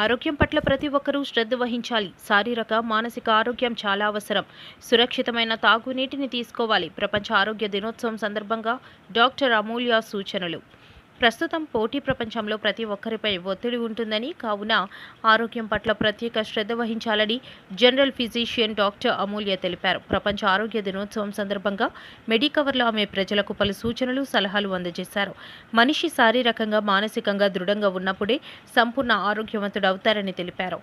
ఆరోగ్యం పట్ల ప్రతి ఒక్కరూ శ్రద్ధ వహించాలి. శారీరక, మానసిక ఆరోగ్యం చాలా అవసరం. సురక్షితమైన తాగునీటిని తీసుకోవాలి. ప్రపంచ ఆరోగ్య దినోత్సవం సందర్భంగా డాక్టర్ అమూల్య సూచనలు. ప్రస్తుతం పోటీ ప్రపంచంలో ప్రతి ఒక్కరిపై ఒత్తిడి ఉంటుందని, కావున ఆరోగ్యం పట్ల ప్రత్యేక శ్రద్ధ వహించాలని జనరల్ ఫిజిషియన్ డాక్టర్ అమూల్య తెలిపారు. ప్రపంచ ఆరోగ్య దినోత్సవం సందర్భంగా మెడికవర్లో ఆమె ప్రజలకు పలు సూచనలు, సలహాలు అందజేశారు. మనిషి శారీరకంగా, మానసికంగా దృఢంగా ఉన్నప్పుడే సంపూర్ణ ఆరోగ్యవంతుడవుతారని తెలిపారు.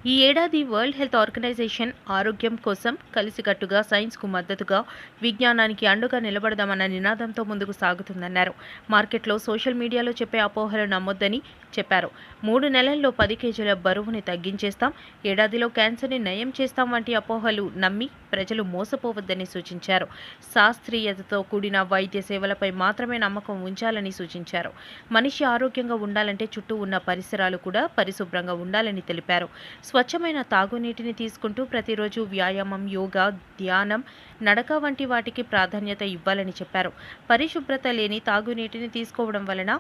ఈ ఏడాది వరల్డ్ హెల్త్ ఆర్గనైజేషన్ ఆరోగ్యం కోసం కలిసికట్టుగా, సైన్స్కు మద్దతుగా, విజ్ఞానానికి అండగా నిలబడదామన్న నినాదంతో ముందుకు సాగుతుందన్నారు. మార్కెట్లో, సోషల్ మీడియాలో చెప్పే అపోహలు నమ్మొద్దని చెప్పారు. 3 నెలల్లో 10 కేజీల బరువుని తగ్గించేస్తాం, ఏడాదిలో క్యాన్సర్ని నయం చేస్తాం వంటి అపోహలు నమ్మి ప్రజలు మోసపోవద్దని సూచించారు. శాస్త్రీయతతో కూడిన వైద్య సేవలపై మాత్రమే నమ్మకం ఉంచాలని సూచించారు. మనిషి ఆరోగ్యంగా ఉండాలంటే చుట్టూ ఉన్న పరిసరాలు కూడా పరిశుభ్రంగా ఉండాలని తెలిపారు. స్వచ్ఛమైన తాగునీటిని తీసుకుంటూ ప్రతిరోజు వ్యాయామం, యోగా, ధ్యానం, నడక వంటి వాటికి ప్రాధాన్యత ఇవ్వాలని చెప్పారు. పరిశుభ్రత లేని తాగునీటిని తీసుకోవడం వలన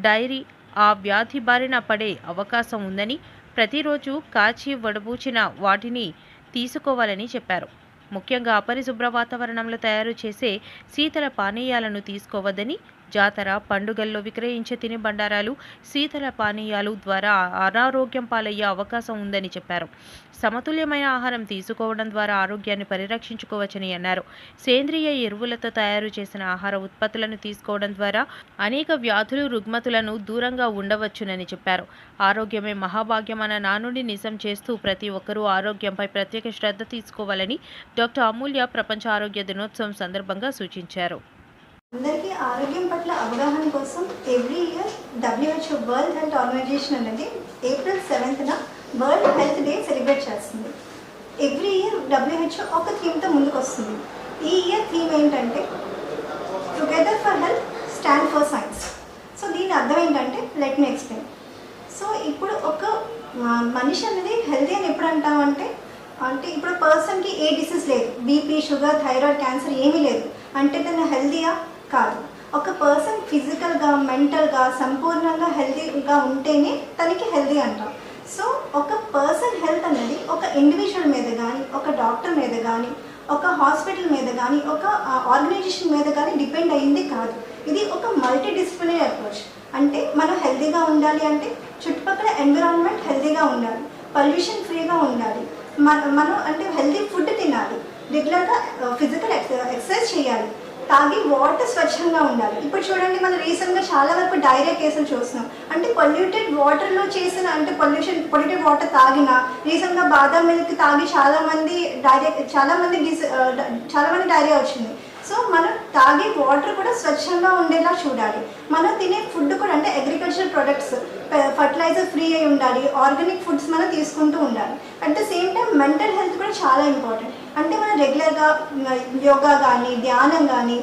డైరీ ఆ వ్యాధి బారిన పడే అవకాశం ఉందని, ప్రతిరోజు కాచి వడబూచిన వాటిని తీసుకోవాలని చెప్పారు. ముఖ్యంగా అపరిశుభ్ర వాతావరణంలో తయారు చేసే శీతల పానీయాలను తీసుకోవద్దని, జాతర, పండుగల్లో విక్రయించే తినుబండారాలు, శీతల పానీయాలు ద్వారా అనారోగ్యం పాలయ్యే అవకాశం ఉందని చెప్పారు. సమతుల్యమైన ఆహారం తీసుకోవడం ద్వారా ఆరోగ్యాన్ని పరిరక్షించుకోవచ్చని అన్నారు. సేంద్రియ ఎరువులతో తయారు చేసిన ఆహార ఉత్పత్తులను తీసుకోవడం ద్వారా అనేక వ్యాధులు, రుగ్మతులను దూరంగా ఉండవచ్చునని చెప్పారు. ఆరోగ్యమే మహాభాగ్యమన్న నానుడి నిజం చేస్తూ ప్రతి ఒక్కరూ ఆరోగ్యంపై ప్రత్యేక శ్రద్ధ తీసుకోవాలని డాక్టర్ అమూల్య ప్రపంచ ఆరోగ్య దినోత్సవం సందర్భంగా సూచించారు. అందరికీ ఆరోగ్యం పట్ల అవగాహన కోసం every year WHO world health organization అనేది April 7th world health day celebrate చేస్తుంది. ఎవ్రీ ఇయర్ WHO ఒక థీమ్తో ముందుకు వస్తుంది. ఈ ఇయర్ థీమ్ ఏంటంటే together for health, stand for science. So దీని అర్థం ఏంటంటే లెట్ మీ ఎక్స్ప్లెయిన్. సో ఇప్పుడు ఒక మనిషి అనేది హెల్తీ అని ఎప్పుడు అంటామంటే, ఇప్పుడు పర్సన్కి ఏ డిసీజ్ లేదు, బీపీ, షుగర్, థైరాయిడ్, క్యాన్సర్ ఏమీ లేదు అంటే తను హెల్తీయా? కాదు. ఒక పర్సన్ ఫిజికల్గా, మెంటల్గా సంపూర్ణంగా హెల్తీగా ఉంటేనే తనకి హెల్తీ అంటాం. సో ఒక పర్సన్ హెల్త్ అనేది ఒక ఇండివిజువల్ మీద కానీ, ఒక డాక్టర్ మీద కానీ, ఒక హాస్పిటల్ మీద కానీ, ఒక ఆర్గనైజేషన్ మీద కానీ డిపెండ్ అయ్యింది కాదు. ఇది ఒక మల్టీ డిసిప్లినరీ అప్రోచ్. అంటే మనం హెల్తీగా ఉండాలి అంటే చుట్టుపక్కల ఎన్విరాన్మెంట్ హెల్తీగా ఉండాలి, పొల్యూషన్ ఫ్రీగా ఉండాలి, మనం అంటే హెల్తీ ఫుడ్ తినాలి, రెగ్యులర్గా ఫిజికల్ ఎక్సర్సైజ్ చేయాలి, తాగి వాటర్ స్వచ్ఛంగా ఉండాలి. ఇప్పుడు చూడండి, మనం రీసెంట్గా చాలా వరకు డైరియా కేసులు చూస్తున్నాం. అంటే పొల్యూటెడ్ వాటర్లో చేసిన, అంటే పొల్యూటెడ్ వాటర్ తాగిన, రీసెంట్గా బాదాం మిల్క్ తాగి చాలామంది డైరియా వచ్చింది. సో మనం తాగే వాటర్ కూడా స్వచ్ఛంగా ఉండేలా చూడాలి. మనం తినే ఫుడ్ కూడా, అంటే అగ్రికల్చర్ ప్రొడక్ట్స్, ఫర్టిలైజర్ ఫ్రీ అయి ఉండాలి, ఆర్గానిక్ ఫుడ్స్ మనం తీసుకుంటూ ఉండాలి. At the same time mental health కూడా చాలా ఇంపార్టెంట్. అంటే మనం రెగ్యులర్గా యోగా కానీ, ధ్యానం కానీ,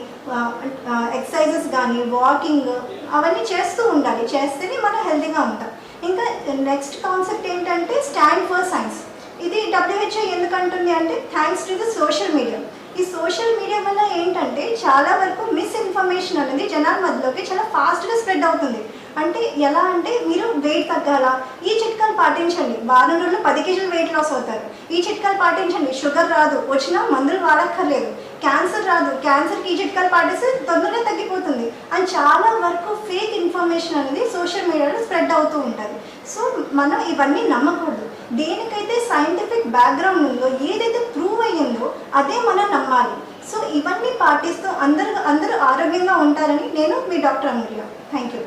ఎక్సర్సైజెస్ కానీ, వాకింగ్ అవన్నీ చేస్తూ ఉండాలి. చేస్తేనే మనం హెల్తీగా ఉంటాం. ఇంకా నెక్స్ట్ కాన్సెప్ట్ ఏంటంటే స్టాండ్ ఫర్ సైన్స్. ఇది WHO ఎందుకంటుంది అంటే thanks to the social media. ఈ సోషల్ మీడియా వల్ల ఏంటంటే చాలా వరకు మిస్ఇన్ఫర్మేషన్ అనేది జనాల మధ్యలోకి చాలా ఫాస్ట్గా స్ప్రెడ్ అవుతుంది. అంటే ఎలా అంటే, మీరు వెయిట్ తగ్గాల, ఈ చిట్కాలు పాటించండి, వారం రోజుల్లో 10 కేజీలు వెయిట్ లాస్ అవుతారు, ఈ చిట్కాలు పాటించండి, షుగర్ రాదు, వచ్చినా మందులు వాడక్కర్లేదు, క్యాన్సర్ రాదు, క్యాన్సర్కి ఈ చిట్కాలు పాటిస్తే తొందరగా తగ్గిపోతుంది అని చాలా వరకు ఫేక్ ఇన్ఫర్మేషన్ అనేది సోషల్ మీడియాలో స్ప్రెడ్ అవుతూ ఉంటుంది. సో మనం ఇవన్నీ నమ్మకూడదు. దేనికైతే సైంటిఫిక్ బ్యాక్గ్రౌండ్ ఉందో, ఏదైతే ప్రూవ్ అయ్యిందో అదే మనం నమ్మాలి. సో ఇవన్నీ పాటిస్తూ అందరూ ఆరోగ్యంగా ఉంటారని నేను మీ డాక్టర్ అమూల్య. Thank you.